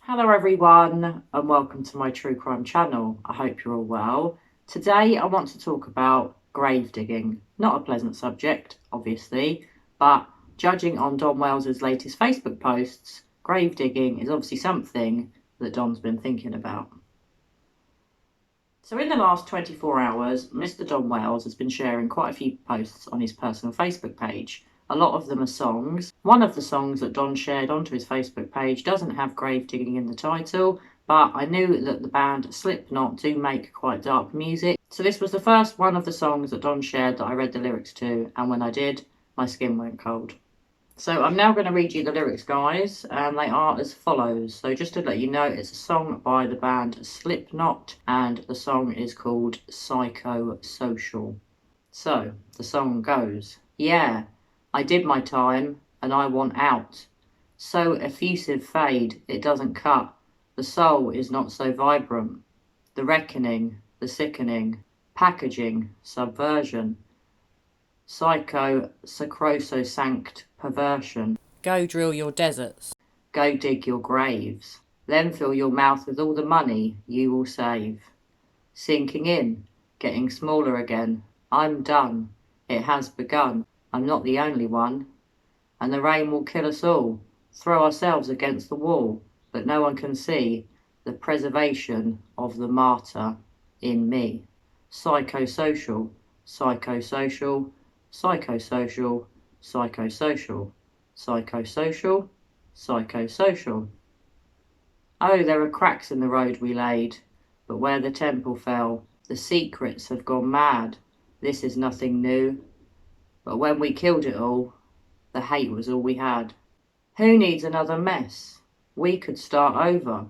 Hello everyone and welcome to my true crime channel. I hope you're all well. Today I want to talk about grave digging. Not a pleasant subject, obviously, but judging on DonWells' latest Facebook posts, grave digging is obviously something that Don's been thinking about. So in the last 24 hours, Mr. DonWells has been sharing quite a few posts on his personal Facebook page. A lot of them are songs. One of the songs that Don shared onto his Facebook page doesn't have grave digging in the title, but I knew that the band Slipknot do make quite dark music. So this was the first one of the songs that Don shared that I read the lyrics to, and when I did, my skin went cold. So I'm now going to read you the lyrics, guys, and they are as follows. So just to let you know, it's a song by the band Slipknot, and the song is called Psychosocial. So the song goes, yeah, I did my time, and I want out. So effusive fade, it doesn't cut. The soul is not so vibrant. The reckoning, the sickening, packaging, subversion. Sacrosanct perversion. Go drill your deserts. Go dig your graves. Then fill your mouth with all the money you will save. Sinking in, getting smaller again. I'm done. It has begun. I'm not the only one. And the rain will kill us all. Throw ourselves against the wall, but no one can see the preservation of the martyr in me. Psychosocial, psychosocial, psychosocial, psychosocial, psychosocial, psychosocial. Oh, there are cracks in the road we laid, but where the temple fell, the secrets have gone mad. This is nothing new. But when we killed it all, the hate was all we had. Who needs another mess? We could start over.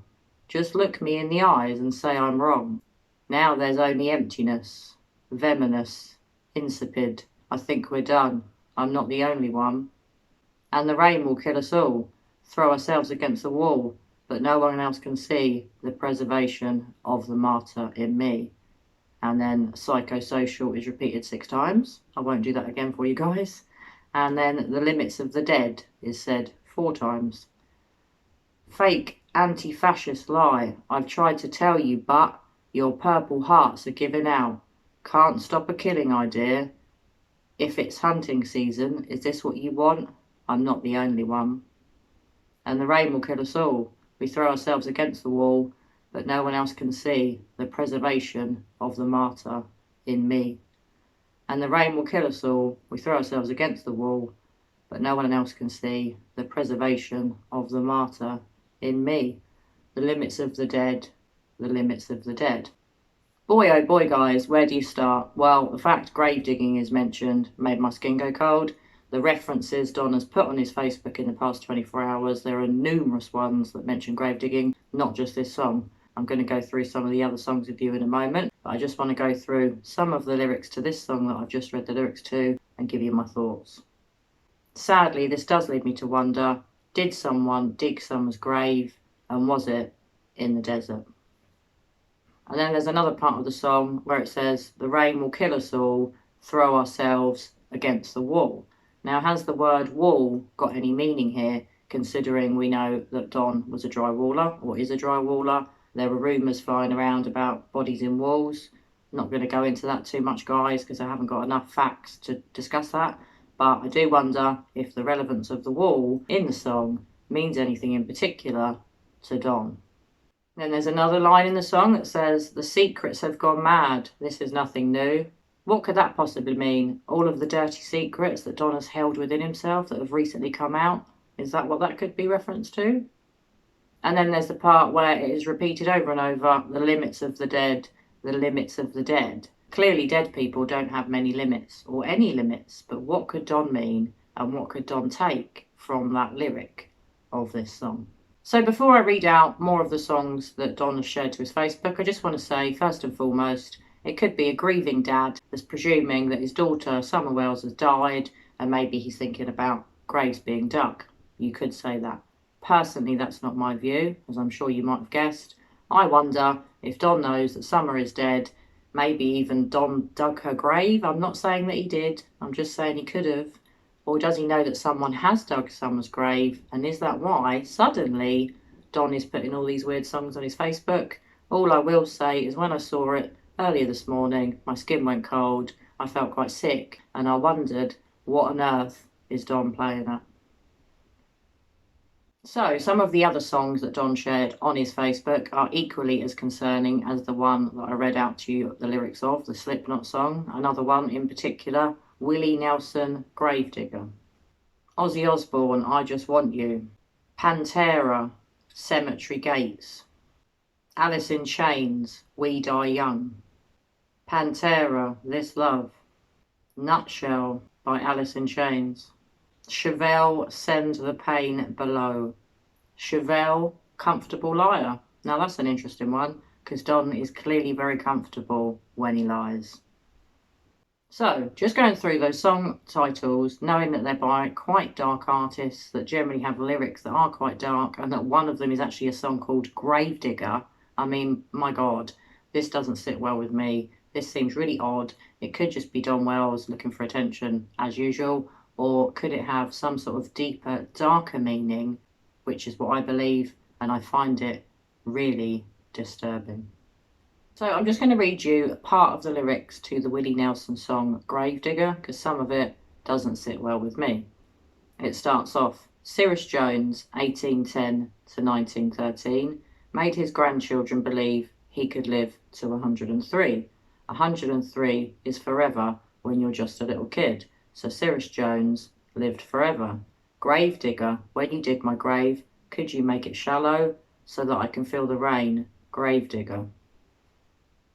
Just look me in the eyes and say I'm wrong. Now there's only emptiness, venomous, insipid. I think we're done. I'm not the only one. And the rain will kill us all. Throw ourselves against the wall, but no one else can see the preservation of the martyr in me. And then psychosocial is repeated 6 times. I won't do that again for you guys. And then the limits of the dead is said 4 times. Fake anti-fascist lie. I've tried to tell you, but your purple hearts are giving out. Can't stop a killing idea. If it's hunting season, is this what you want? I'm not the only one. And the rain will kill us all. We throw ourselves against the wall, but no one else can see the preservation of the martyr in me. And the rain will kill us all. We throw ourselves against the wall, but no one else can see the preservation of the martyr in me. The limits of the dead, the limits of the dead. Boy, oh boy, guys, where do you start? Well, the fact grave digging is mentioned made my skin go cold. The references Don has put on his Facebook in the past 24 hours, there are numerous ones that mention grave digging, not just this song. I'm going to go through some of the other songs with you in a moment, but I just want to go through some of the lyrics to this song that I've just read the lyrics to and give you my thoughts. Sadly, this does lead me to wonder, did someone dig someone's grave, and was it in the desert? And then there's another part of the song where it says, the rain will kill us all, throw ourselves against the wall. Now, has the word wall got any meaning here, considering we know that Don was a drywaller, or is a drywaller? There were rumours flying around about bodies in walls. I'm not going to go into that too much, guys, because I haven't got enough facts to discuss that. But I do wonder if the relevance of the wall in the song means anything in particular to Don. Then there's another line in the song that says, the secrets have gone mad, this is nothing new. What could that possibly mean? All of the dirty secrets that Don has held within himself that have recently come out? Is that what that could be referenced to? And then there's the part where it is repeated over and over, the limits of the dead, the limits of the dead. Clearly dead people don't have many limits, or any limits, but what could Don mean, and what could Don take from that lyric of this song? So before I read out more of the songs that Don has shared to his Facebook, I just want to say, first and foremost, it could be a grieving dad that's presuming that his daughter, SummerWells, has died, and maybe he's thinking about graves being dug. You could say that. Personally, that's not my view, as I'm sure you might have guessed. I wonder if Don knows that Summer is dead, maybe even Don dug her grave. I'm not saying that he did, I'm just saying he could have. Or does he know that someone has dug Summer's grave, and is that why, suddenly, Don is putting all these weird songs on his Facebook. All I will say is when I saw it earlier this morning, my skin went cold, I felt quite sick, and I wondered, what on earth is Don playing at? So, some of the other songs that Don shared on his Facebook are equally as concerning as the one that I read out to you the lyrics of, the Slipknot song. Another one in particular, Willie Nelson, Gravedigger. Ozzy Osbourne, I Just Want You. Pantera, Cemetery Gates. Alice in Chains, We Die Young. Pantera, This Love. Nutshell by Alice in Chains. Chevelle, Send the Pain Below. Chevelle, Comfortable Liar. Now that's an interesting one, because Don is clearly very comfortable when he lies. So, just going through those song titles, knowing that they're by quite dark artists that generally have lyrics that are quite dark, and that one of them is actually a song called Gravedigger. I mean, my God, this doesn't sit well with me. This seems really odd. It could just be DonWells looking for attention as usual, or could it have some sort of deeper, darker meaning, which is what I believe, and I find it really disturbing. So I'm just going to read you part of the lyrics to the Willie Nelson song Gravedigger, because some of it doesn't sit well with me. It starts off, Cyrus Jones, 1810 to 1913, made his grandchildren believe he could live to 103. 103 is forever when you're just a little kid. So Cyrus Jones lived forever. Gravedigger, when you dig my grave, could you make it shallow so that I can feel the rain? Gravedigger.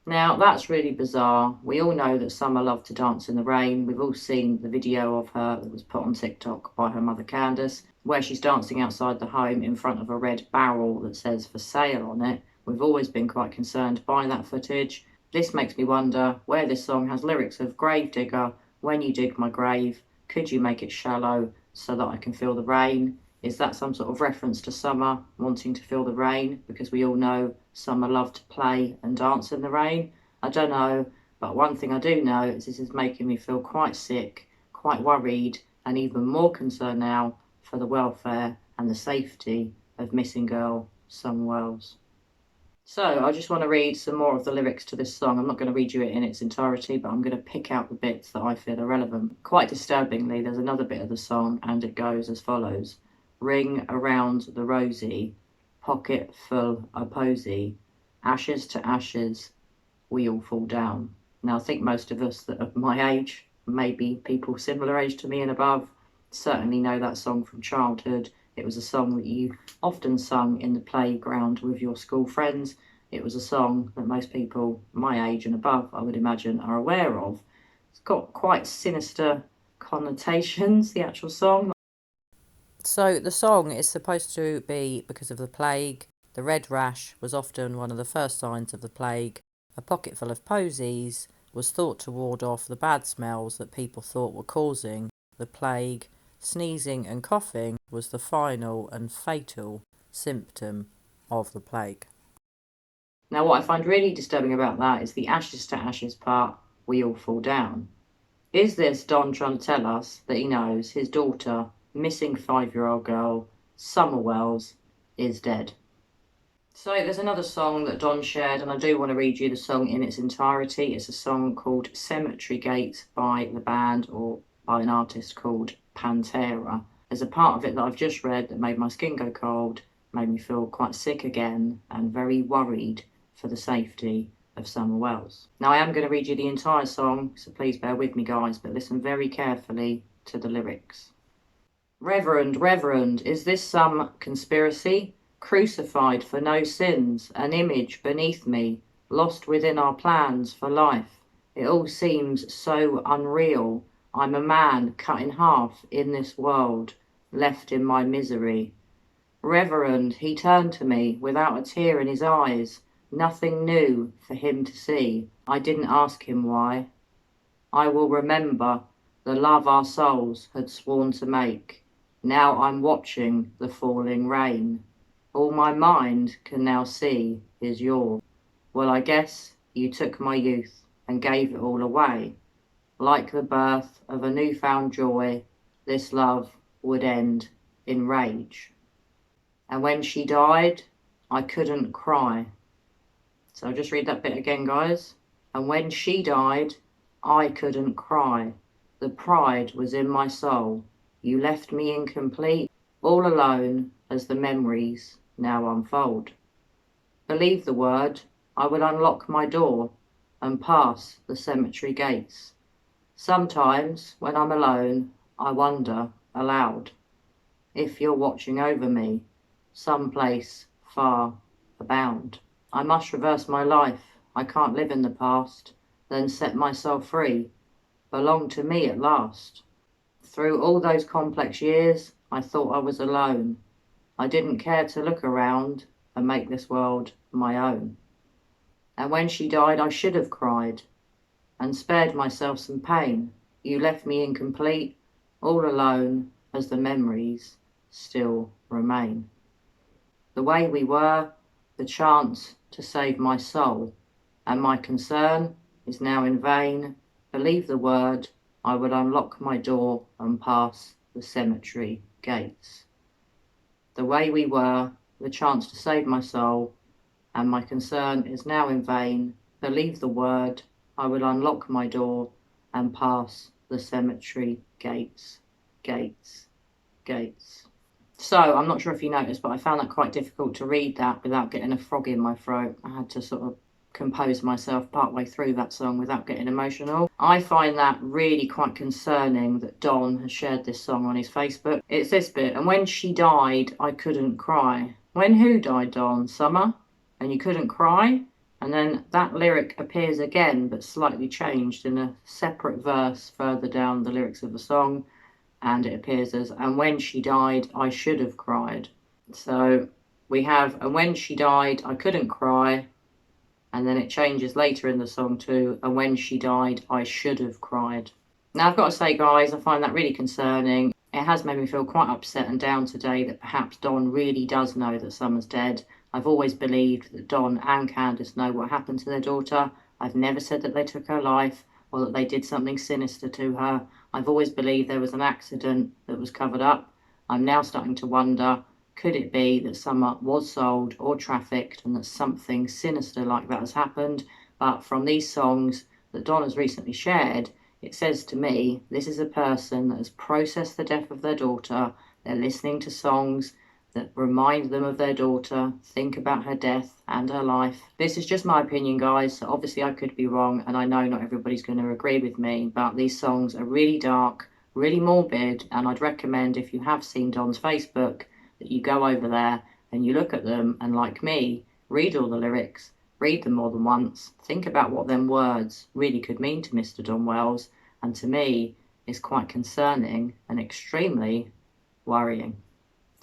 Now, that's really bizarre. We all know that Summer loved to dance in the rain. We've all seen the video of her that was put on TikTok by her mother Candace, where she's dancing outside the home in front of a red barrel that says for sale on it. We've always been quite concerned by that footage. This makes me wonder where this song has lyrics of Gravedigger, when you dig my grave, could you make it shallow so that I can feel the rain? Is that some sort of reference to Summer wanting to feel the rain? Because we all know Summer loved to play and dance in the rain. I don't know, but one thing I do know is this is making me feel quite sick, quite worried, and even more concerned now for the welfare and the safety of missing girl SummerWells. So I just want to read some more of the lyrics to this song. I'm not going to read you it in its entirety, but I'm going to pick out the bits that I feel are relevant. Quite disturbingly, there's another bit of the song, and it goes as follows. Ring around the rosy, pocket full of posy, ashes to ashes, we all fall down. Now, I think most of us that are my age, maybe people similar age to me and above, certainly know that song from childhood. It was a song that you often sung in the playground with your school friends. It was a song that most people my age and above, I would imagine, are aware of. It's got quite sinister connotations, the actual song. So the song is supposed to be because of the plague. The red rash was often one of the first signs of the plague. A pocket full of posies was thought to ward off the bad smells that people thought were causing the plague. Sneezing and coughing was the final and fatal symptom of the plague. Now, what I find really disturbing about that is the ashes to ashes part, we all fall down. Is this Don trying to tell us that he knows his daughter, missing 5-year-old girl, SummerWells, is dead? So there's another song that Don shared, and I do want to read you the song in its entirety. It's a song called Cemetery Gates by the band, or by an artist called Pantera. There's a part of it that I've just read that made my skin go cold, made me feel quite sick again, and very worried for the safety of SummerWells. Now, I am going to read you the entire song, so please bear with me, guys, but listen very carefully to the lyrics. Reverend, is this some conspiracy? Crucified for no sins, an image beneath me, lost within our plans for life. It all seems so unreal. I'm a man cut in half in this world, left in my misery. Reverend, he turned to me without a tear in his eyes, nothing new for him to see. I didn't ask him why. I will remember the love our souls had sworn to make. Now I'm watching the falling rain. All my mind can now see is yours. Well, I guess you took my youth and gave it all away. Like the birth of a newfound joy, this love would end in rage. And when she died, I couldn't cry. So I'll just read that bit again, guys. And when she died, I couldn't cry. The pride was in my soul. You left me incomplete, all alone as the memories now unfold. Believe the word, I will unlock my door and pass the cemetery gates. Sometimes, when I'm alone, I wonder aloud if you're watching over me, someplace far abound. I must reverse my life, I can't live in the past, then set myself free, belong to me at last. Through all those complex years, I thought I was alone. I didn't care to look around and make this world my own. And when she died, I should have cried and spared myself some pain. You left me incomplete, all alone as the memories still remain. The way we were, the chance to save my soul, and my concern is now in vain. Believe the word, I will unlock my door and pass the cemetery gates. The way we were, the chance to save my soul, and my concern is now in vain. Believe the word, I will unlock my door and pass the cemetery gates, gates, gates. So, I'm not sure if you noticed, but I found that quite difficult to read that without getting a frog in my throat. I had to sort of compose myself partway through that song without getting emotional. I find that really quite concerning that Don has shared this song on his Facebook. It's this bit, and when she died, I couldn't cry. When who died, Don? Summer? And you couldn't cry? And then that lyric appears again, but slightly changed in a separate verse further down the lyrics of the song. And it appears as, and when she died, I should have cried. So we have, and when she died, I couldn't cry. And then it changes later in the song to, and when she died, I should have cried. Now, I've got to say, guys, I find that really concerning. It has made me feel quite upset and down today that perhaps Don really does know that Summer's dead. I've always believed that Don and Candace know what happened to their daughter. I've never said that they took her life or that they did something sinister to her. I've always believed there was an accident that was covered up. I'm now starting to wonder, could it be that Summer was sold or trafficked and that something sinister like that has happened? But from these songs that Don has recently shared, it says to me, this is a person that has processed the death of their daughter. They're listening to songs that remind them of their daughter, think about her death and her life. This is just my opinion, guys, so obviously I could be wrong, and I know not everybody's going to agree with me, but these songs are really dark, really morbid, and I'd recommend, if you have seen Don's Facebook, that you go over there and you look at them, and like me, read all the lyrics, read them more than once, think about what them words really could mean to Mr. DonWells, and to me, it's quite concerning and extremely worrying.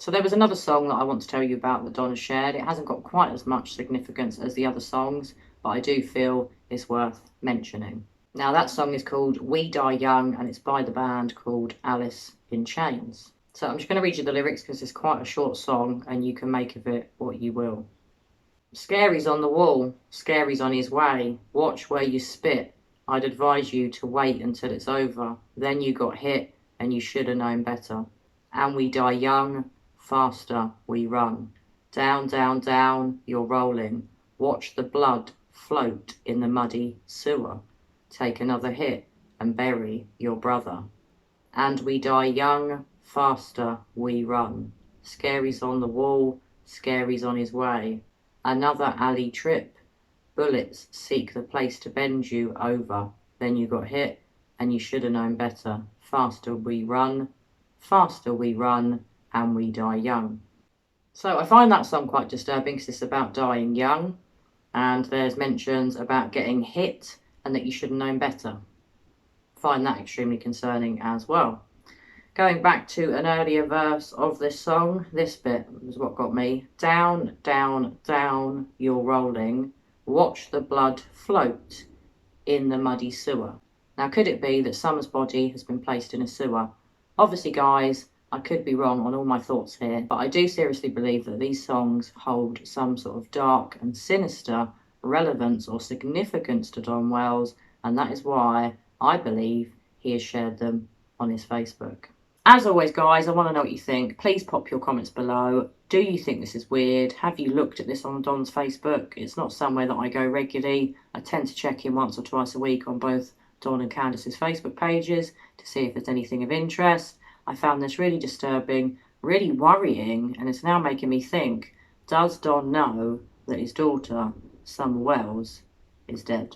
So there was another song that I want to tell you about that Don has shared. It hasn't got quite as much significance as the other songs, but I do feel it's worth mentioning. Now, that song is called We Die Young, and it's by the band called Alice in Chains. So I'm just going to read you the lyrics because it's quite a short song and you can make of it what you will. Scary's on the wall, Scary's on his way. Watch where you spit. I'd advise you to wait until it's over. Then you got hit and you should have known better. And we die young, faster we run. Down, down, down, you're rolling. Watch the blood float in the muddy sewer. Take another hit and bury your brother. And we die young, faster we run. Scary's on the wall, Scary's on his way. Another alley trip. Bullets seek the place to bend you over. Then you got hit and you should have known better. Faster we run, and we die young. So I find that song quite disturbing because it's about dying young, and there's mentions about getting hit and that you should have known better. I find that extremely concerning as well. Going back to an earlier verse of this song, this bit was what got me. Down, down, down, you're rolling. Watch the blood float in the muddy sewer. Now, could it be that Summer's body has been placed in a sewer? Obviously, guys, I could be wrong on all my thoughts here, but I do seriously believe that these songs hold some sort of dark and sinister relevance or significance to DonWells, and that is why I believe he has shared them on his Facebook. As always, guys, I want to know what you think. Please pop your comments below. Do you think this is weird? Have you looked at this on Don's Facebook? It's not somewhere that I go regularly. I tend to check in once or twice a week on both Don and Candace's Facebook pages to see if there's anything of interest. I found this really disturbing, really worrying, and it's now making me think, does Don know that his daughter, SummerWells, is dead?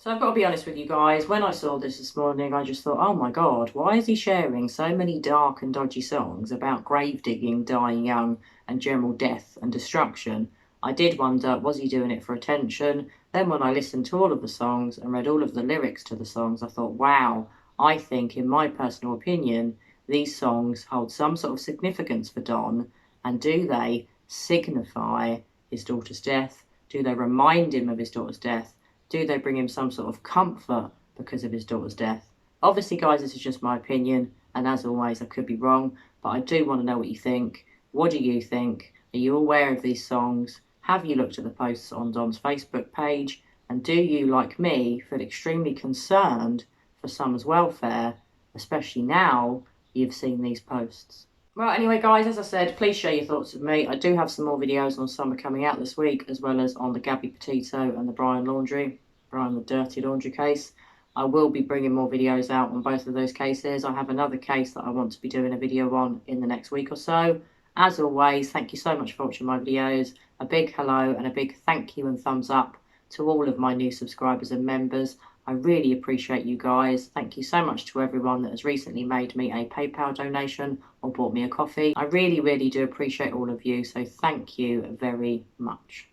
So I've got to be honest with you guys, when I saw this morning, I just thought, oh my God, why is he sharing so many dark and dodgy songs about grave digging, dying young, and general death and destruction? I did wonder, was he doing it for attention? Then when I listened to all of the songs and read all of the lyrics to the songs, I thought, wow, I think, in my personal opinion, these songs hold some sort of significance for Don, and do they signify his daughter's death? Do they remind him of his daughter's death? Do they bring him some sort of comfort because of his daughter's death? Obviously, guys, this is just my opinion, and as always, I could be wrong, but I do want to know what you think. What do you think? Are you aware of these songs? Have you looked at the posts on Don's Facebook page? And do you, like me, feel extremely concerned for Summer's welfare, especially now you've seen these posts? Well, anyway, guys, as I said, please share your thoughts with me. I do have some more videos on Summer coming out this week, as well as on the Gabby Petito and the Brian the Dirty Laundry case. I will be bringing more videos out on both of those cases. I have another case that I want to be doing a video on in the next week or so. As always, thank you so much for watching my videos. A big hello and a big thank you and thumbs up to all of my new subscribers and members. I really appreciate you guys. Thank you so much to everyone that has recently made me a PayPal donation or bought me a coffee. I really, really do appreciate all of you, so thank you very much.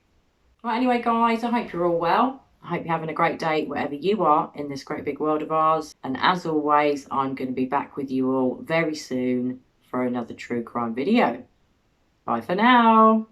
Well, anyway, guys, I hope you're all well. I hope you're having a great day wherever you are in this great big world of ours. And as always, I'm going to be back with you all very soon for another true crime video. Bye for now.